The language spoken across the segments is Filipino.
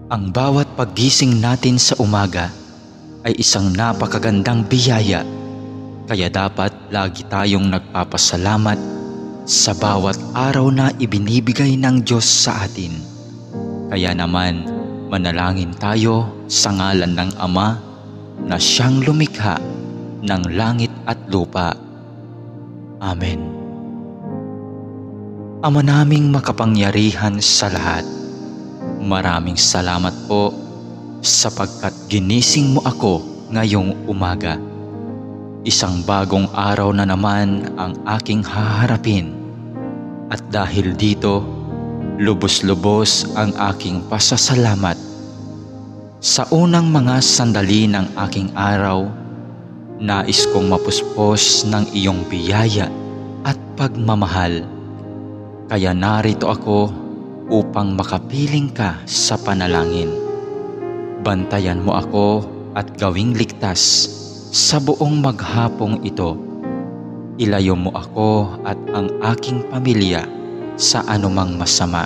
Ang bawat paggising natin sa umaga ay isang napakagandang biyaya, kaya dapat lagi tayong nagpapasalamat sa bawat araw na ibinibigay ng Diyos sa atin. Kaya naman, manalangin tayo sa ngalan ng Ama na siyang lumikha ng langit at lupa. Amen. Ama naming makapangyarihan sa lahat, maraming salamat po sapagkat ginising mo ako ngayong umaga. Isang bagong araw na naman ang aking haharapin. At dahil dito, lubos-lubos ang aking pasasalamat. Sa unang mga sandali ng aking araw, nais kong mapuspos ng iyong biyaya at pagmamahal. Kaya narito ako upang makapiling ka sa panalangin. Bantayan mo ako at gawing ligtas sa buong maghapong ito. Ilayo mo ako at ang aking pamilya sa anumang masama.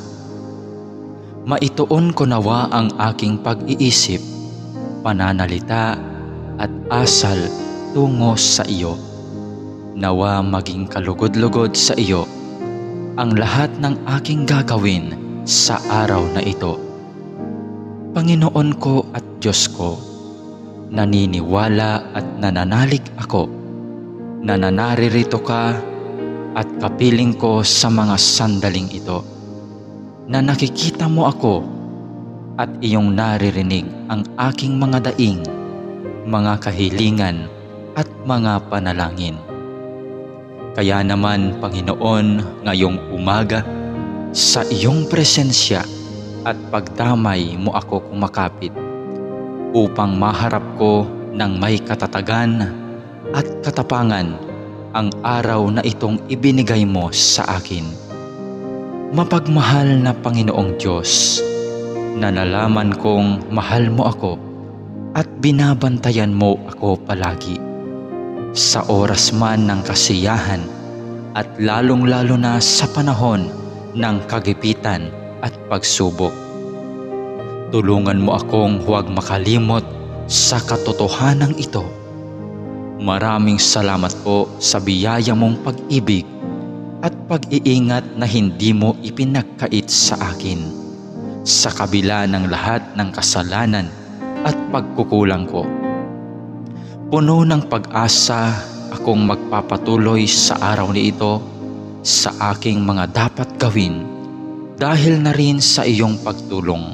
Maituon ko nawa ang aking pag-iisip, pananalita at asal tungo sa iyo. Nawa maging kalugod-lugod sa iyo ang lahat ng aking gagawin sa araw na ito. Panginoon ko at Diyos ko, naniniwala at nananalig ako na naririto ka at kapiling ko sa mga sandaling ito, na nakikita mo ako at iyong naririnig ang aking mga daing, mga kahilingan at mga panalangin. Kaya naman, Panginoon, ngayong umaga, sa iyong presensya at pagdamay mo ako kumakapit upang maharap ko ng may katatagan at katapangan ang araw na itong ibinigay mo sa akin. Mapagmahal na Panginoong Diyos, na nalaman kong mahal mo ako at binabantayan mo ako palagi. Sa oras man ng kasiyahan at lalong-lalo na sa panahon ng kagipitan at pagsubok. Tulungan mo akong huwag makalimot sa katotohanan ito. Maraming salamat po sa biyaya mong pag-ibig at pag-iingat na hindi mo ipinagkait sa akin, sa kabila ng lahat ng kasalanan at pagkukulang ko. Puno ng pag-asa akong magpapatuloy sa araw ni ito sa aking mga dapat gawin dahil na rin sa iyong pagtulong.